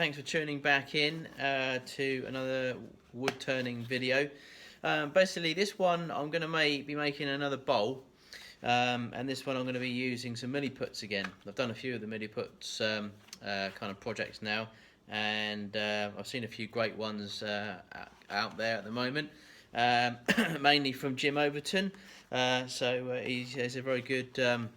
thanks for tuning back in to another wood turning video. Basically this one I'm going to be making another bowl, and this one I'm going to be using some Milliputs again. I've done a few of the Milliputs kind of projects now, and I've seen a few great ones out there at the moment, mainly from Jim Overton. He's a very good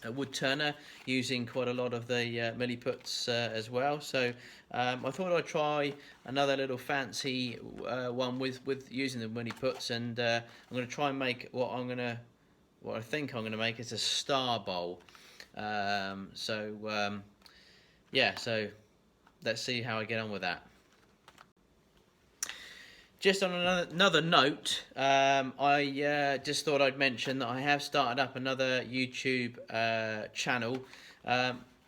a wood turner, using quite a lot of the Milliputs as well. So I thought I'd try another little fancy one with using the Milliputs, and I'm going to try and make what I think I'm going to make is a star bowl. Yeah, so let's see how I get on with that. Just on another note, I just thought I'd mention that I have started up another YouTube channel,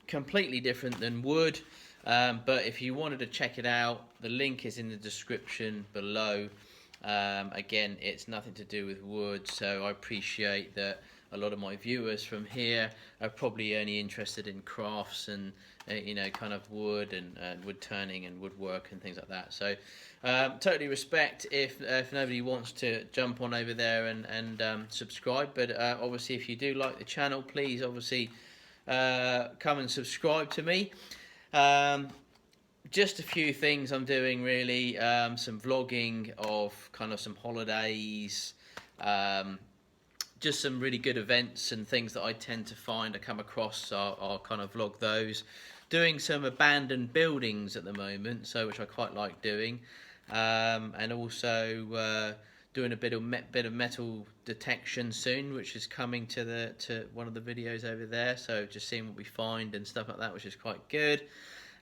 completely different than wood, but if you wanted to check it out, the link is in the description below. Again, it's nothing to do with wood, so I appreciate that a lot of my viewers from here are probably only interested in crafts and kind of wood and wood turning and woodwork and things like that. So totally respect if nobody wants to jump on over there and subscribe, but obviously if you do like the channel, please obviously come and subscribe to me. Just a few things I'm doing really, some vlogging of kind of some holidays, just some really good events and things that I tend to find I come across. I'll kind of vlog those. Doing some abandoned buildings at the moment, so which I quite like doing, and also doing a bit of metal detection soon, which is coming to one of the videos over there. So just seeing what we find and stuff like that, which is quite good.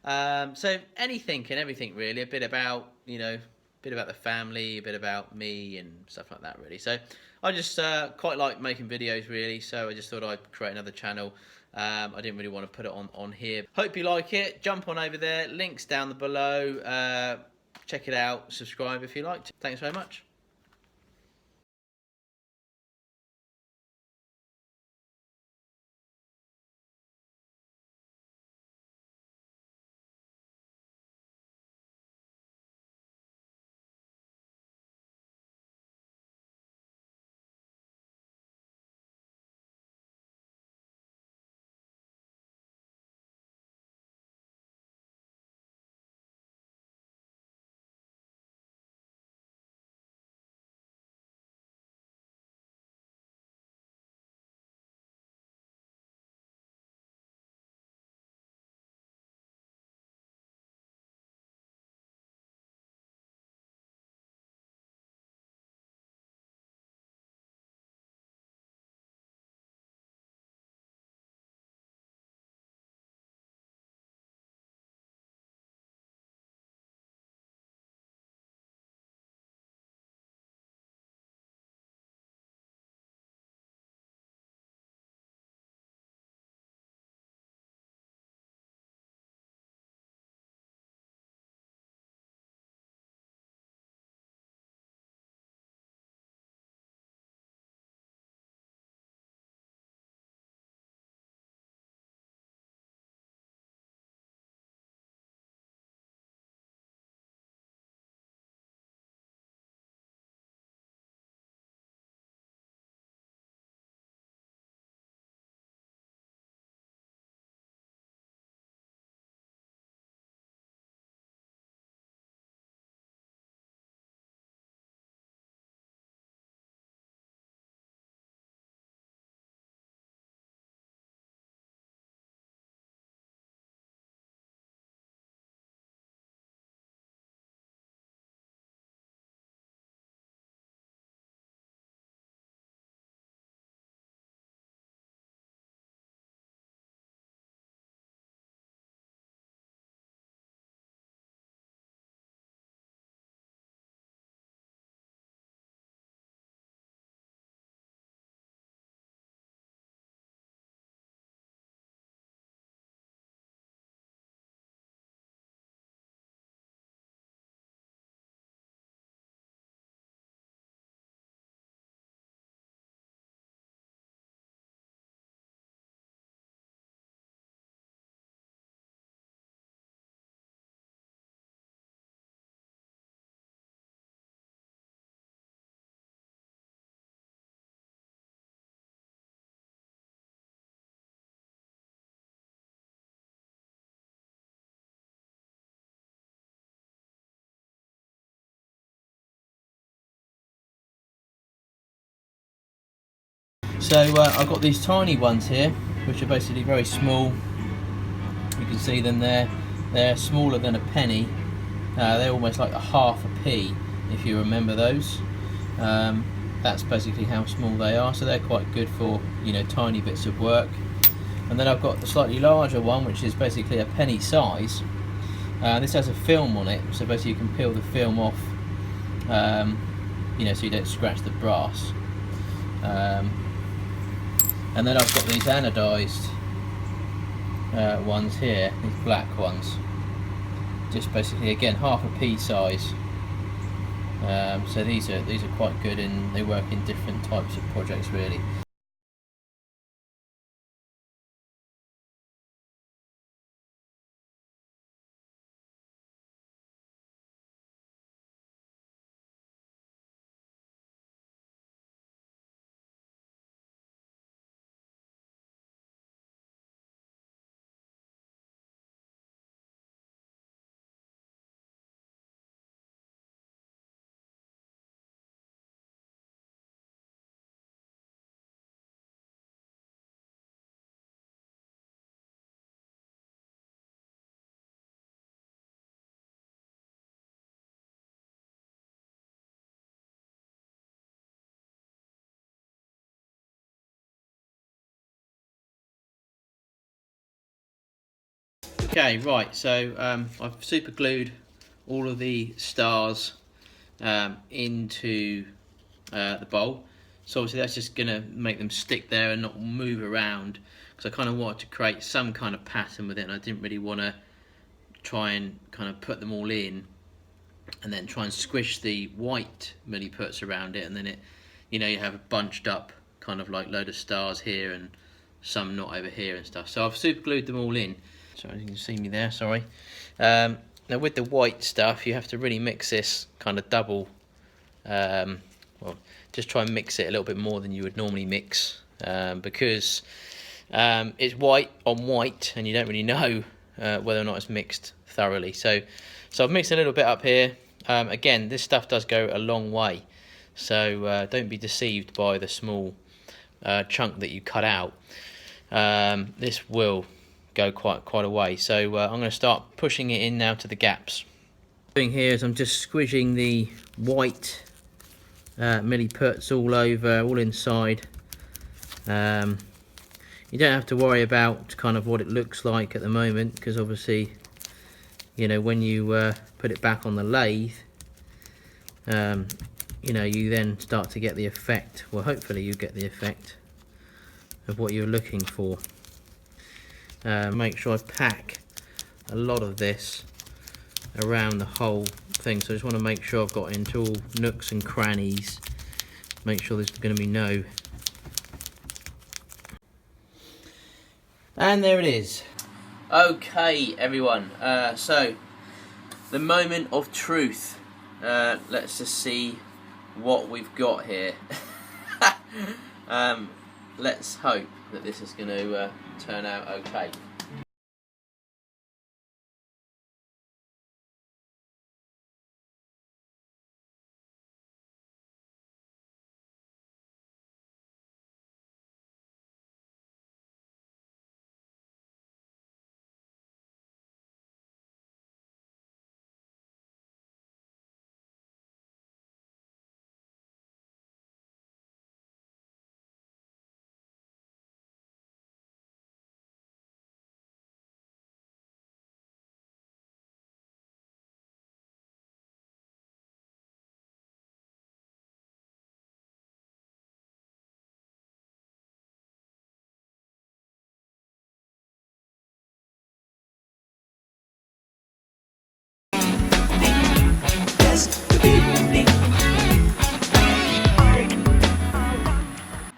So anything and everything really, a bit about the family, a bit about me and stuff like that really. So I just quite like making videos really, so I just thought I'd create another channel. I didn't really want to put it on here. Hope you like it. Jump on over there, links down below. Check it out, subscribe if you like. Thanks very much. So I've got these tiny ones here, which are basically very small. You can see them there. They're smaller than a penny. They're almost like a half a p, if you remember those. That's basically how small they are, so they're quite good for, you know, tiny bits of work. And then I've got the slightly larger one, which is basically a penny size. This has a film on it, so basically you can peel the film off, you know, so you don't scratch the brass. And then I've got these anodized ones here, these black ones, just basically again half a pea size. So these are quite good, and they work in different types of projects really. Okay, right, so I've super glued all of the stars into the bowl. So obviously that's just going to make them stick there and not move around, because I kind of wanted to create some kind of pattern with it, and I didn't really want to try and kind of put them all in and then try and squish the white milliputs around it, and then it, you know, you have a bunched up kind of like load of stars here and some not over here and stuff. So I've super glued them all in. So you can see me there, sorry. Now with the white stuff, you have to really mix this kind of double, well, just try and mix it a little bit more than you would normally mix, because it's white on white and you don't really know whether or not it's mixed thoroughly. So I've mixed a little bit up here. Again, this stuff does go a long way, so don't be deceived by the small chunk that you cut out. This will go quite a way. So I'm going to start pushing it in now to the gaps. What I'm doing here is I'm just squishing the white milliputs all over, all inside. You don't have to worry about kind of what it looks like at the moment, because obviously, you know, when you put it back on the lathe, you know, you then start to get the effect, well, hopefully you get the effect of what you're looking for. Make sure I pack a lot of this around the whole thing, so I just want to make sure I've got into all nooks and crannies, make sure there's going to be no. And there it is. Okay everyone, so the moment of truth. Let's just see what we've got here. Let's hope that this is going to turn out okay.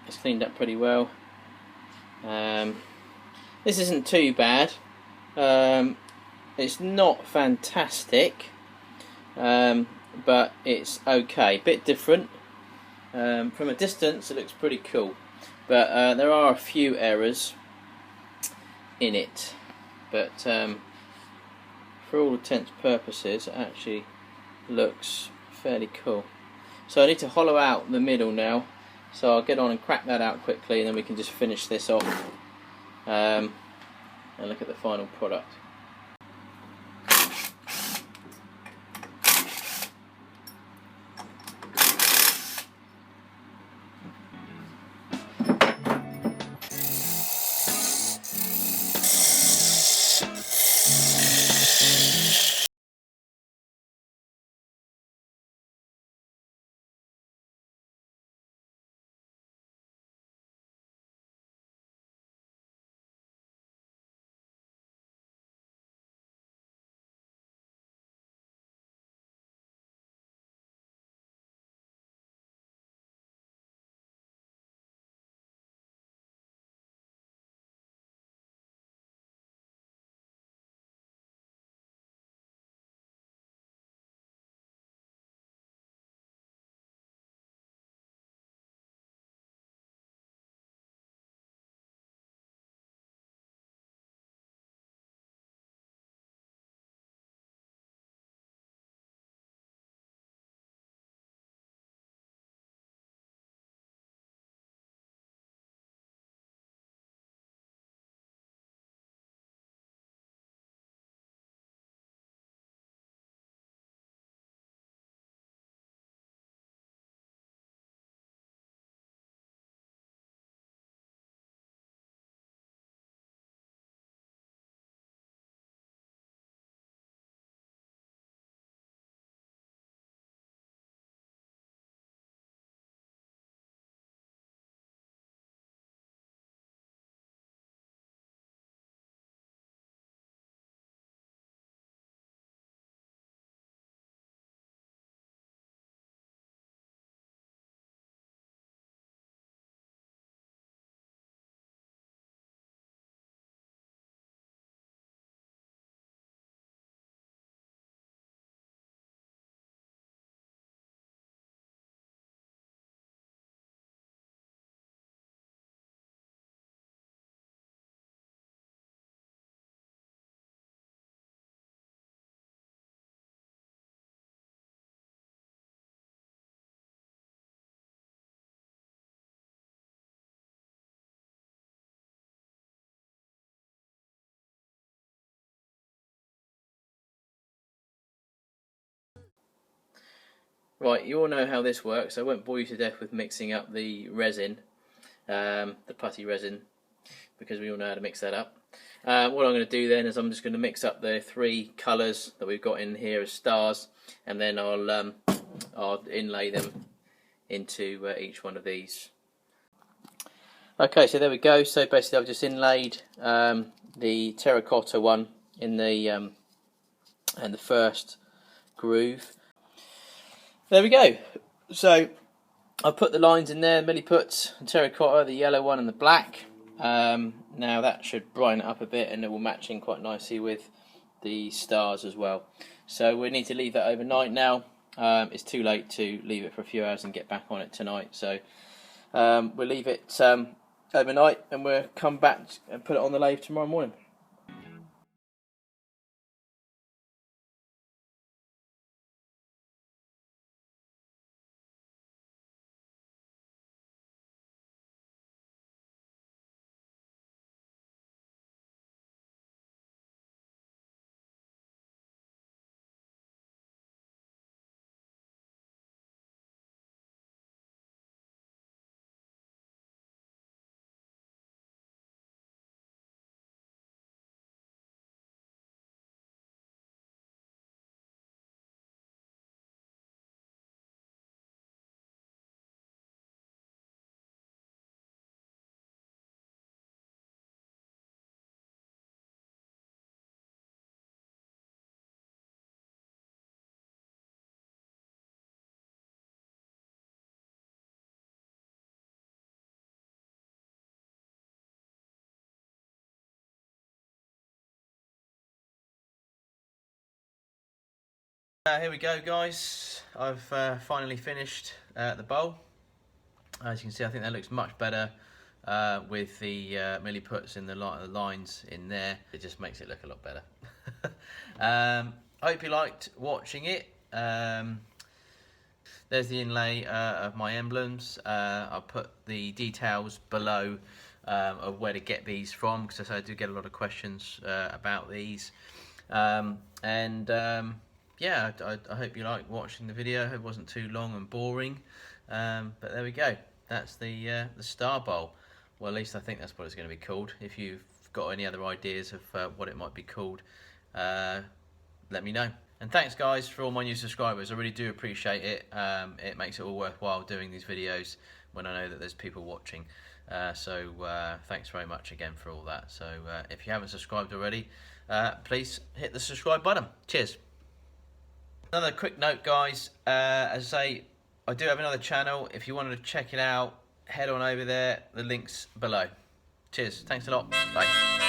It's cleaned up pretty well. This isn't too bad. It's not fantastic, but it's okay. Bit different. From a distance, it looks pretty cool, but there are a few errors in it. But for all intents and purposes, it actually looks fairly cool. So I need to hollow out the middle now, So I'll get on and crack that out quickly, and then we can just finish this off and look at the final product. Right, you all know how this works. I won't bore you to death with mixing up the resin, the putty resin, because we all know how to mix that up. What I'm going to do then is I'm just going to mix up the 3 colours that we've got in here as stars, and then I'll inlay them into each one of these. Okay, so there we go. So basically I've just inlaid the terracotta one in the first groove. There we go. So I've put the lines in there, Milliputs, terracotta, the yellow one and the black. Now that should brighten it up a bit, and it will match in quite nicely with the stars as well. So we need to leave that overnight now. It's too late to leave it for a few hours and get back on it tonight. So we'll leave it overnight, and we'll come back and put it on the lathe tomorrow morning. Here we go, guys. I've finally finished the bowl. As you can see, I think that looks much better with the Milliputs and the lines in there. It just makes it look a lot better. I hope you liked watching it. There's the inlay of my emblems. I'll put the details below of where to get these from, because I do get a lot of questions about these. Yeah, I hope you like watching the video. I hope it wasn't too long and boring. But there we go. That's the Star Bowl. Well, at least I think that's what it's going to be called. If you've got any other ideas of what it might be called, let me know. And thanks guys for all my new subscribers. I really do appreciate it. It makes it all worthwhile doing these videos when I know that there's people watching. Thanks very much again for all that. So if you haven't subscribed already, please hit the subscribe button. Cheers. Another quick note, guys. As I say, I do have another channel. If you wanted to check it out, head on over there. The link's below. Cheers. Thanks a lot. Bye.